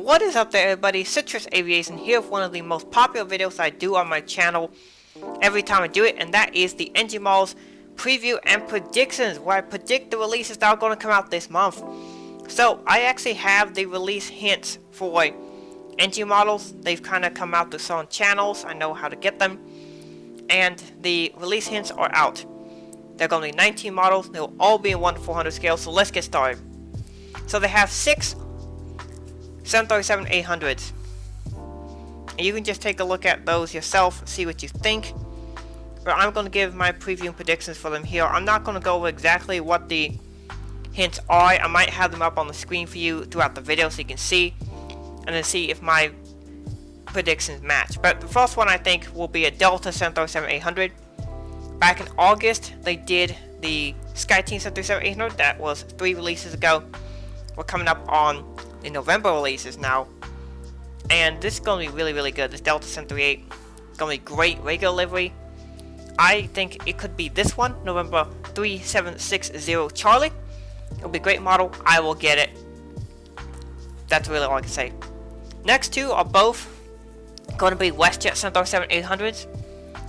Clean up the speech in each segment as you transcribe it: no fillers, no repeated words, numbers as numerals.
What is up there, everybody? Citrus Aviation here with one of the most popular videos I do on my channel every time I do it, and that is the engine models preview and predictions, where I predict the releases that are going to come out this month. So I actually have the release hints for engine models. They've kind of come out to some channels. I know how to get them, and the release hints are out. They're going to be 19 models. They'll all be in 1/400 scale. So let's get started. So they have 6 737-800s. And you can just take a look at those yourself, see what you think. But I'm going to give my preview and predictions for them here. I'm not going to go over exactly what the hints are. I might have them up on the screen for you throughout the video so you can see, and then see if my predictions match. But the first one I think will be a Delta 737-800. Back in August, they did the SkyTeam 737-800. That was 3 releases ago. We're coming up on the November releases now, and this is going to be really good. This Delta 738 is going to be great regular livery. I think it could be this one, November 3760 Charlie. It'll be a great model. I will get it. That's really all I can say. Next two are both going to be WestJet 737-800s.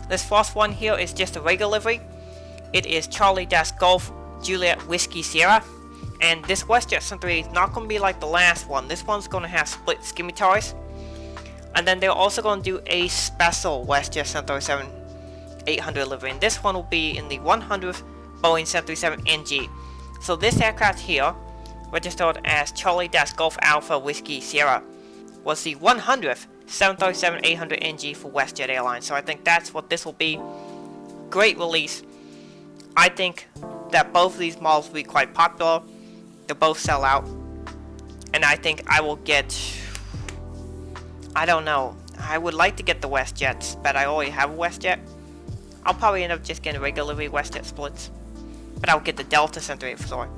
This first one here is just a regular livery. It is Charlie-Golf Juliet Whiskey Sierra. And this WestJet 738 is not going to be like the last one. This one's going to have split skimmy tires. And then they're also going to do a special WestJet 737-800 livery. And this one will be in the 100th Boeing 737 NG. So this aircraft here, registered as Charlie-Golf Alpha Whiskey Sierra, was the 100th 737-800 NG for WestJet Airlines. So I think that's what this will be. Great release. I think that both of these models will be quite popular. They'll both sell out, and I think I will get, I don't know, I would like to get the WestJets, but I already have a WestJet. I'll probably end up just getting regular WestJet splits, but I'll get the Delta 738 for sure.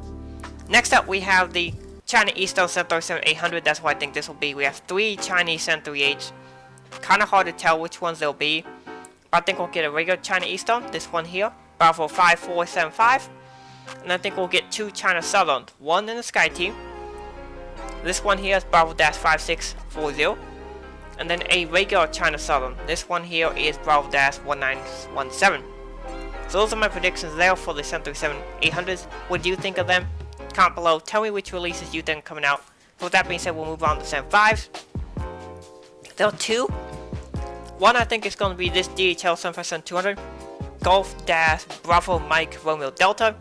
Next up, we have the China Eastern 737-800. That's what I think this will be. We have 3 Chinese 738s. Kind of hard to tell which ones they'll be, but I think we'll get a regular China Eastern, this one here, Bravo 5475. And I think we'll get 2 China Southern, one in the SkyTeam. This one here is Bravo-5640. And then a regular China Southern. This one here is Bravo-1917. So those are my predictions there for the 737-800s. What do you think of them? Comment below. Tell me which releases you think are coming out. So with that being said, we'll move on to 75s. There are 2. One I think is going to be this DHL 757-200. Golf-Bravo Mike Romeo Delta.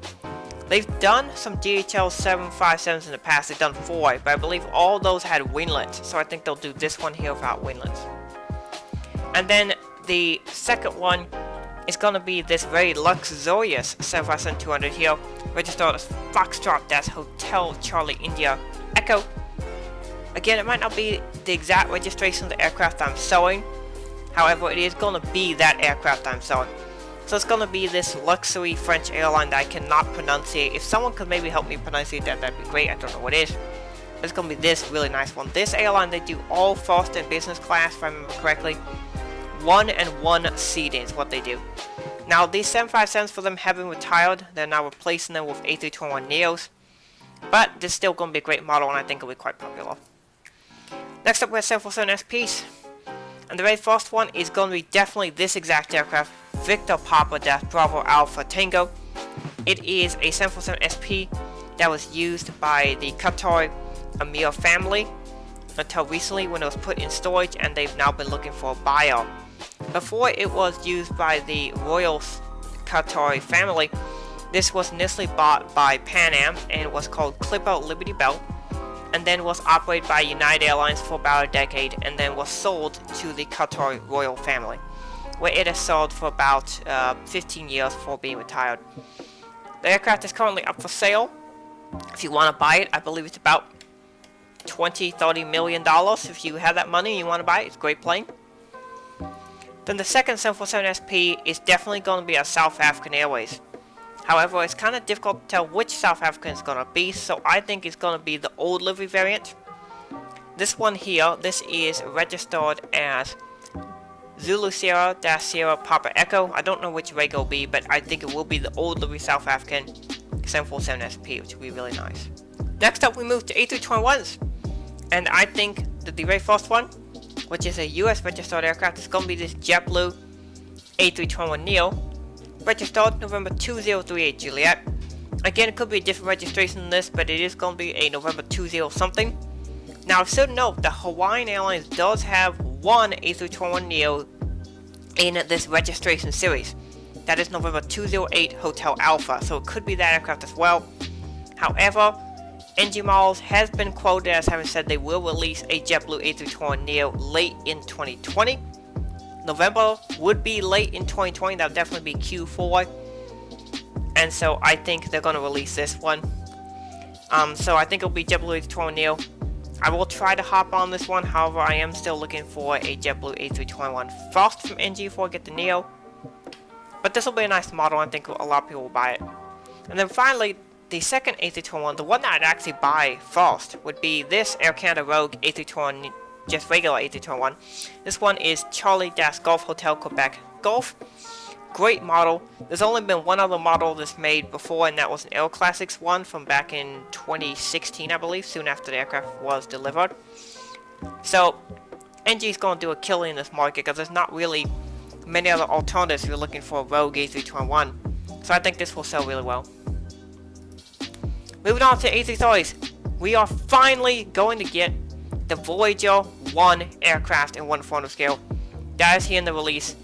They've done some DHL 757s in the past. They've done 4, but I believe all those had winglets. So I think they'll do this one here without winglets. And then the second one is going to be this very luxurious 757-200 here, registered as Foxtrot, that's Hotel Charlie India Echo. Again, it might not be the exact registration of the aircraft I'm selling. However, it is going to be that aircraft I'm selling. So it's going to be this luxury French airline that I cannot pronunciate. If someone could maybe help me pronunciate that, that'd be great. I don't know what it is. But it's going to be this really nice one. This airline, they do all first and business class, if I remember correctly. 1-and-1 seating is what they do. Now, these 757s for them have been retired. They're now replacing them with A321neos. But this is still going to be a great model, and I think it'll be quite popular. Next up, we have 747 SPs. And the very first one is going to be definitely this exact aircraft, Victor Papa Bravo Alpha Tango. It is a 747 SP that was used by the Qatar Emir family until recently when it was put in storage, and they've now been looking for a buyer. Before it was used by the Royal Qatari family, this was initially bought by Pan Am and was called Clipper Liberty Bell, and then was operated by United Airlines for about a decade, and then was sold to the Qatari royal family, where it has sold for about 15 years before being retired. The aircraft is currently up for sale. If you want to buy it, I believe it's about $20-30 million. If you have that money and you want to buy it, it's a great plane. Then the second 747 SP is definitely going to be a South African Airways. However, it's kind of difficult to tell which South African it's going to be, so I think it's going to be the old livery variant. This one here, this is registered as Zulu Sierra Sierra Papa Echo. I don't know which rig it will be, but I think it will be the old livery South African 747 SP, which will be really nice. Next up, we move to A321s. And I think the very first one, which is a US registered aircraft, is going to be this JetBlue A321neo, registered November 2038 Juliet. Again, it could be a different registration than this, but it is going to be a November 20 something. Now, I should note that Hawaiian Airlines does have one A321neo in this registration series. That is November 208 Hotel Alpha, so it could be that aircraft as well. However, NG Malls has been quoted as having said they will release a JetBlue A321neo late in 2020. November would be late in 2020, that would definitely be Q4. And so I think they're going to release this one. So I think it'll be JetBlue A321neo. I will try to hop on this one, however I am still looking for a JetBlue A321 first from NG before I get the Neo. But this will be a nice model, I think a lot of people will buy it. And then finally, the second A321, the one that I'd actually buy first, would be this Air Canada Rogue A321, just regular A321. This one is Charlie-Golf Hotel Quebec Golf. Great model. There's only been one other model that's made before, and that was an Aero Classics one from back in 2016, I believe, soon after the aircraft was delivered. So, NG is going to do a killing in this market because there's not really many other alternatives if you're looking for a Rogue A321. So I think this will sell really well. Moving on to A330s, we are finally going to get the Voyager 1 aircraft in 1/4 scale. That is here in the release.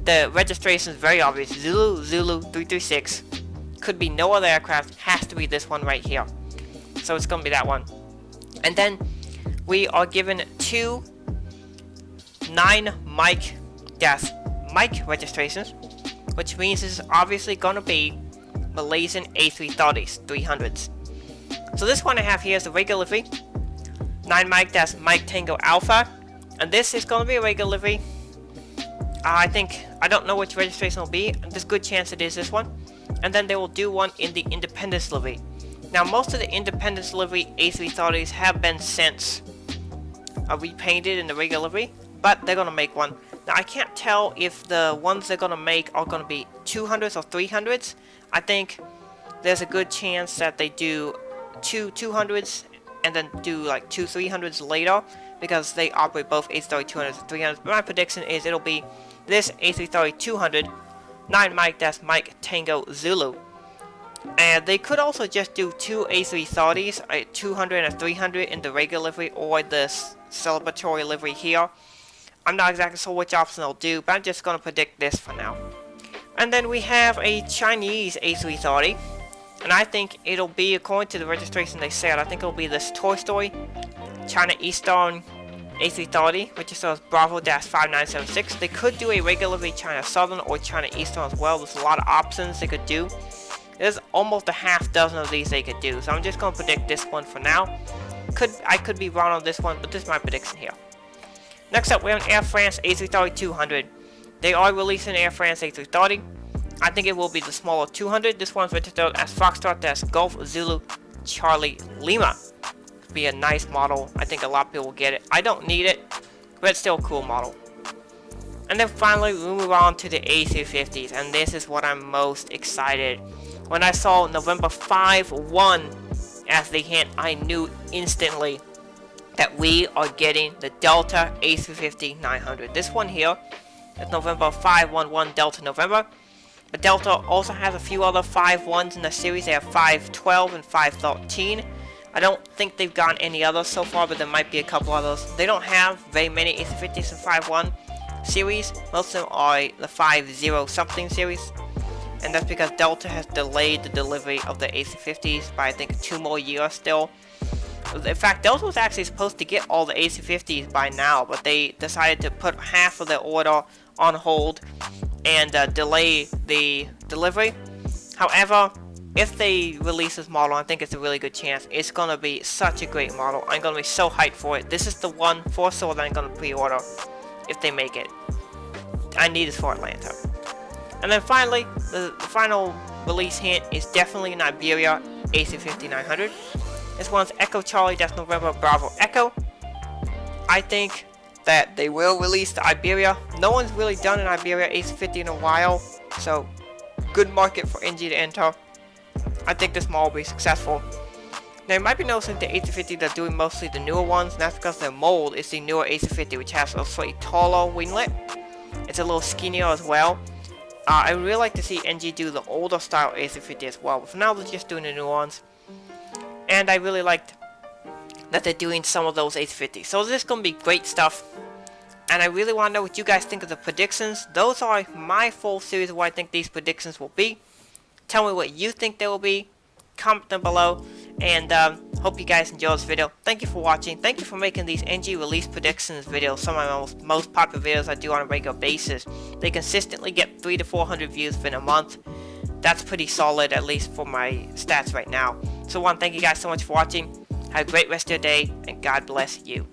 The registration is very obvious, Zulu 336. Could be no other aircraft, has to be this one right here. So it's going to be that one. And then we are given two 9 mic registrations, which means this is obviously going to be Malaysian A330s, 300s. So this one I have here is the regular livery, 9 Mike Tango Alpha, and this is going to be a regular livery. I don't know which registration will be, there's a good chance it is this one. And then they will do one in the Independence livery. Now most of the Independence livery A330s have been since repainted in the regular livery, but they're going to make one. Now I can't tell if the ones they're going to make are going to be 200s or 300s. I think there's a good chance that they do two 200s and then do like two 300s later, because they operate both A330 200s and 300s. But my prediction is it'll be this A330 200, 9 Mike Tango Zulu. And they could also just do two A330s, a 200 and a 300 in the regular livery or the celebratory livery here. I'm not exactly sure which option they'll do, but I'm just going to predict this for now. And then we have a Chinese A330. And I think it'll be, according to the registration they said, I think it'll be this Toy Story China Eastern A330, which is Bravo-5976. They could do a regular China Southern or China Eastern as well. There's a lot of options they could do. There's almost a half dozen of these they could do. So I'm just going to predict this one for now. I could be wrong on this one, but this is my prediction here. Next up, we have an Air France A330 200. They are releasing Air France A330. I think it will be the smaller 200. This one's registered as Foxtrot Golf Zulu Charlie Lima. It'll be a nice model. I think a lot of people will get it. I don't need it, but it's still a cool model. And then finally, we move on to the A350s, and this is what I'm most excited. When I saw November 5/1 as the hint, I knew instantly that we are getting the Delta A350-900. This one here is November 5/11 Delta November. But Delta also has a few other 5/1s in the series. They have 5/12 and 5/13. I don't think they've gotten any others so far, but there might be a couple others. They don't have very many A350s in 5/1 series. Most of them are the 5/0 something series. And that's because Delta has delayed the delivery of the A350s by I think 2 more years still. In fact, Delta was actually supposed to get all the A350s by now, but they decided to put half of their order on hold and delay the delivery. However, if they release this model, I think it's a really good chance. It's going to be such a great model. I'm going to be so hyped for it. This is the one for sure that I'm going to pre-order if they make it. I need this for Atlanta. And then finally, the final release hint is definitely an Iberia A350-900. This one's Echo Charlie, that's November Bravo Echo. I think that they will release the Iberia. No one's really done an Iberia A350 in a while, so good market for NG to enter. I think this model will be successful. Now you might be noticing the A350 they're doing mostly the newer ones, and that's because their mold is the newer A350, which has a slightly taller winglet. It's a little skinnier as well. I really like to see NG do the older style A350 as well, but for now they're just doing the new ones. And I really liked that they're doing some of those A350s. So this is going to be great stuff. And I really want to know what you guys think of the predictions. Those are my full series of what I think these predictions will be. Tell me what you think they will be. Comment them below. And hope you guys enjoy this video. Thank you for watching. Thank you for making these NG release predictions videos some of my most popular videos I do on a regular basis. They consistently get 300 to 400 views within a month. That's pretty solid, at least for my stats right now. So I want to thank you guys so much for watching. Have a great rest of your day, and God bless you.